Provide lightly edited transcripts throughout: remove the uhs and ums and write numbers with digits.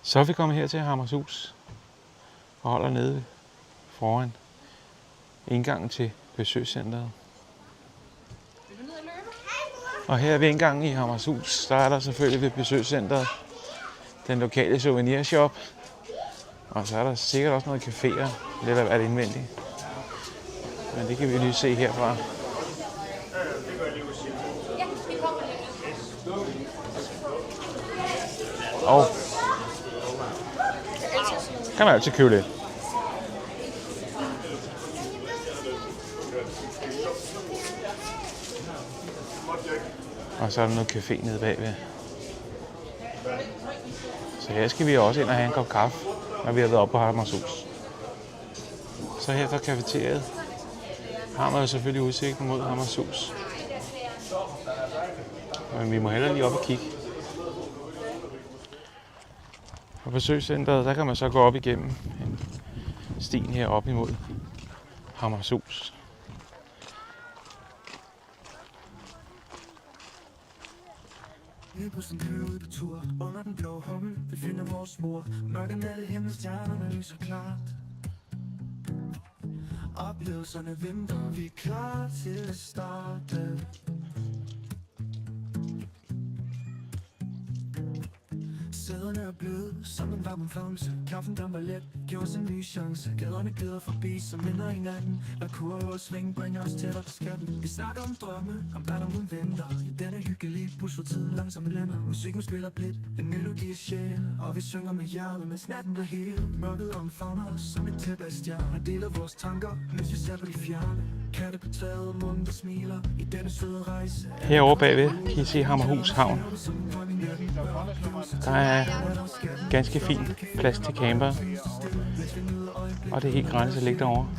Så er vi kommet her til Hammershus og holder nede foran indgangen til besøgscenteret. Og her ved indgangen i Hammershus, der er der selvfølgelig ved besøgscenteret den lokale souvenirshop. Og så er der sikkert også noget caféer, lidt af hvert indvendigt. Men det kan vi lige se herfra. Og kan man altid købe lidt. Og så er der noget café nede bagved. Så her skal vi også ind og have en kop kaffe, når vi har været oppe på Hammershus. Så her fra cafeteriet har man jo selvfølgelig udsigten mod Hammershus. Men vi må hellere lige op og kigge. På besøgscenteret, der kan man så gå op igennem stien her op imod Hammershus. Bussen kører ud på tur under den blå himmel. Vi finder vores spor. Mørke ned i himmelstjernerne lyser klart. Oplevelserne venter, vi er klar til at starte. Sæderne er bløde som en varm flammelse. Kaffen damper let, giver os en ny chance. Gaderne glider forbi som minder i natten. Hver kurve og sving bringer os tættere på skatten. Vi snakker om drømme, om hvad der mod venter. I denne hyggelige bus, hvor tiden langsomt lænder. Musikken spiller blidt, en melodi er sjæl. Og vi synger med hjertet, mens natten bliver hel. Mørket omfavner os som et tæppe af stjerner. Deler vores tanker, mens vi ser på de fjerne. Katte på taget, munden der smiler. I denne søde rejse. Herovre bagved kan I se Hammerhus Havn. Der er ganske fin plads til camper. Og det er helt gratis at ligge derovre.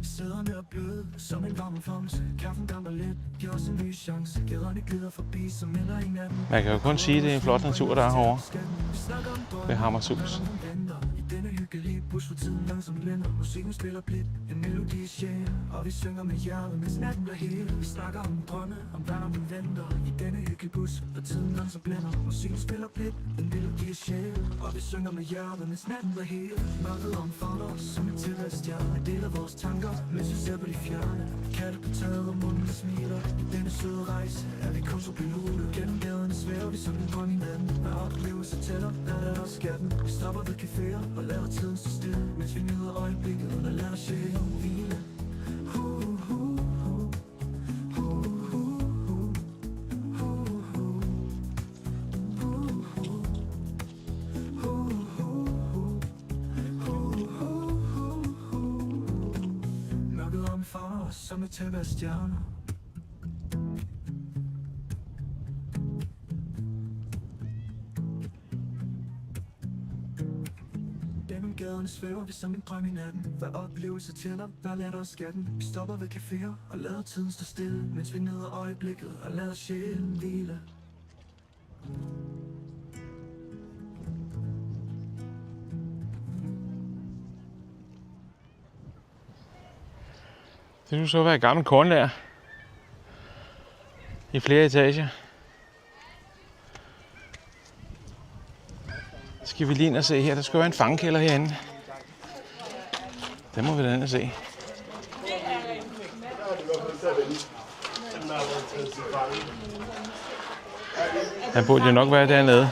Sæderne er bløde som en varm flammelse. Kaffen damper let, giver os en ny chance. Gaderne glider forbi som minder i natten. Man kan jo kun sige, at det er en flot natur, der er herovre ved Hammershus. Denne hyggelige bus, hvor tiden langsomt lænder. Musikken spiller blidt, en melodi er sjæl. Og vi synger med hjertet, mens natten bliver hel. Vi snakker om drømme, om hvad der venter. I denne hyggelige bus, hvor tiden langsomt lænder. Musikken spiller blidt, en melodi er sjæl. Og vi synger med hjertet, mens natten bliver hel. Mørket omfavner os som et tæppe af stjerner. Vi deler vores tanker, mens vi ser på de fjerne. Katte på taget og munden der smiler. I denne søde rejse er vi kun to piloter. Gennem gaderne svæver vi som en drøm i natten. Hver oplevelse tæller, der er der skatten. Vi stopper ved caféer og lader tiden stå stille, mens vi nyder øjeblikket og lader sjælen hvile. Mørket omfavner os som et tæppe af stjerner. Gaderne svæver vi som en drøm i natten. Hver oplevelse tæller, hver latter skatten. Vi stopper ved caféer og lader tiden stå stille, mens vi nyder øjeblikket og lader sjælen hvile. Det skulle så være et gammelt kornlager i flere etager. Skal vi lige ind og se her. Der skal være en fangekælder herinde. Den må vi da ind og se. Han burde jo nok være dernede.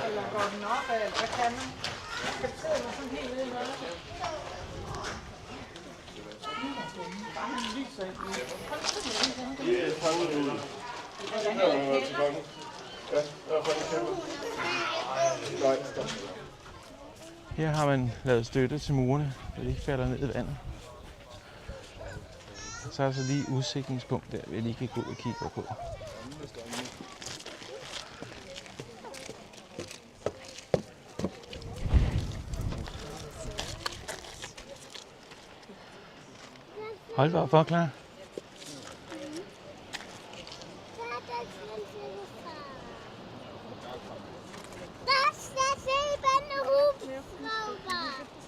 Her har man lavet støtte til murene, så de ikke falder ned i vandet. Så er der så lige et udsigtningspunkt der, vi lige kan gå og kigge på. Hold da op, for klar.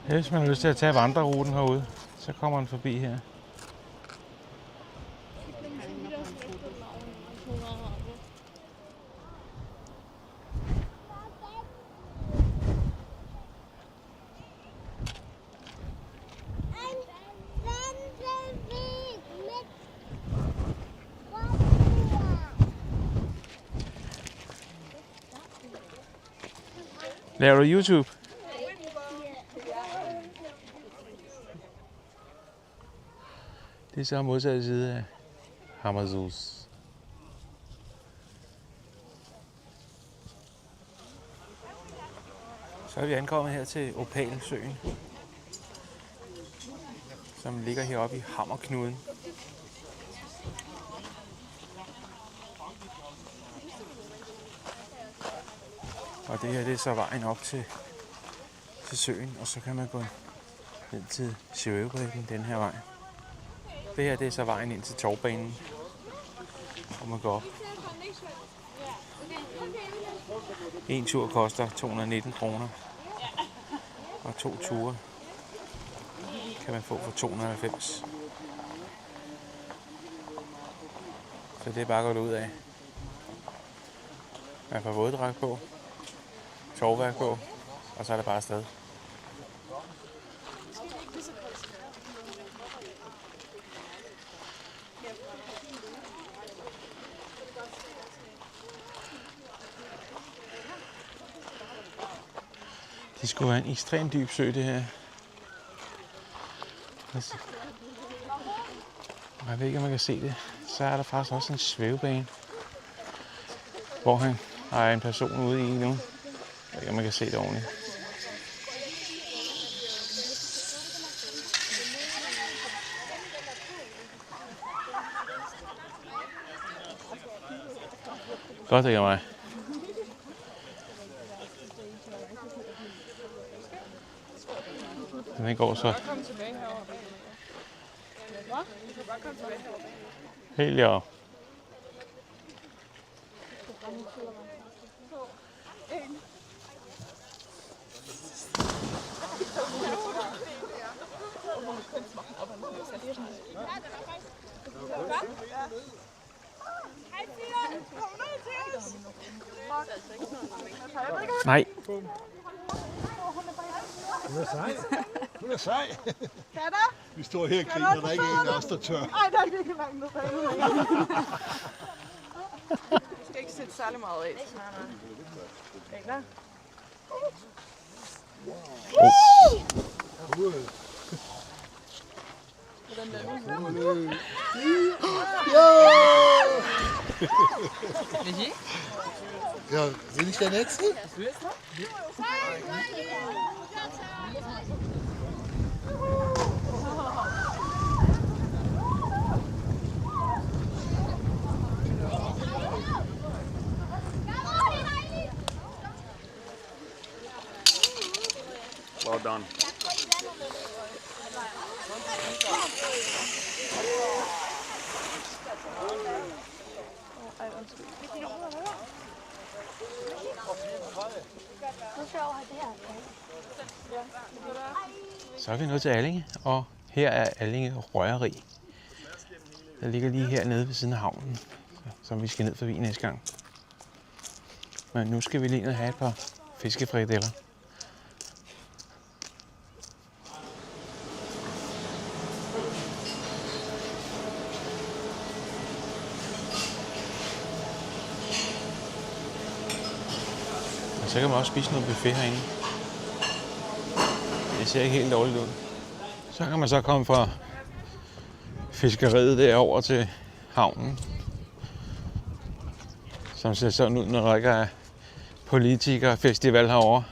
Hvis man har lyst til at tage vandreruten herude, så kommer den forbi her. Laver du YouTube? Det er så modsatte side af Hammershus. Så er vi ankommet her til Opalsøen, som ligger heroppe i Hammerknuden. Og det her, det er så vejen op til søen, og så kan man gå ned til Sjøbredden den her vej. Det her, det er så vejen ind til Torvbanen, hvor man går op. En tur koster 219 kroner, og 2 ture kan man få for 290. Så det er bare at gå ud af. Man får våddragt på, tovværk på, og så er det bare afsted. Det skulle være en ekstremt dyb sø, det her. Jeg ved ikke, om man kan se det. Så er der faktisk også en svævebane, hvor han har en person ude i nu. Jeg ved ikke, om man kan se det ordentligt. Godt, det gør mig. Den går så. Helt ja. Nej. Hun er sej. Hun er sej. Katter? Vi står her og griner, der er ikke en af os, der tør. Ej, der er ikke langt ned bagud. Du skal ikke sætte særlig meget af. Nej. Ikke der? Ja, will ich der Nächste? Well done. Så er vi nået til Allinge, og her er Allinge Røgeri. Der ligger lige hernede ved siden af havnen, som vi skal ned forbi næste gang. Men nu skal vi lige ned og have et par fiskefrikadeller. Og så kan man også spise noget buffet herinde. Det ser ikke helt dårligt ud. Så kan man så komme fra fiskeriet derover til havnen, som ser sådan ud, når der ikke er politikerfestival herovre.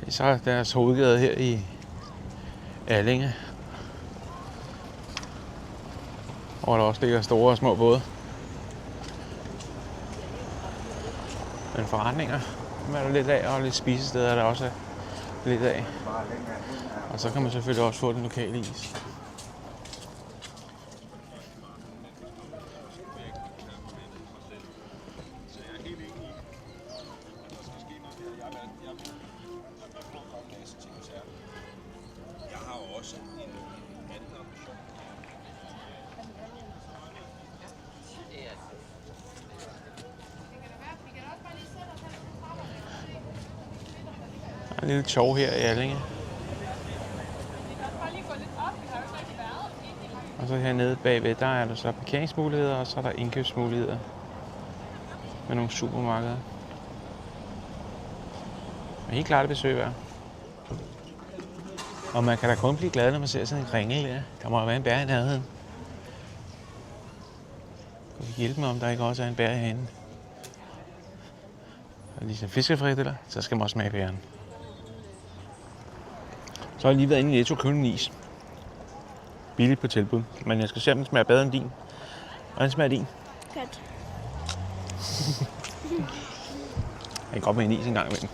Så er deres hovedgade her i Allinge, hvor der også ligger store og små både. Men forretninger, dem er der lidt af, og lidt spisesteder er der også lidt af. Og så kan man selvfølgelig også få den lokale is. En lille tog her i Allinge. Og så hernede bagved, der er der så parkeringsmuligheder, og så er der indkøbsmuligheder med nogle supermarkeder. helt klart et besøg værd. Og man kan da kun blive glad, når man ser sådan en kringle der. Der må jo være en bær i nærheden. Kan vi hjælpe mig, om der ikke også er en bær herinde? Og ligesom fiskefrikadeller, så skal man også smage bæren. Så har jeg lige været inde i Netto og købt en is. Billigt på tilbud. Men jeg skal se, om den smager bedre end din. Hvordan smager din? Godt. Jeg kan godt med en is en gang imellem.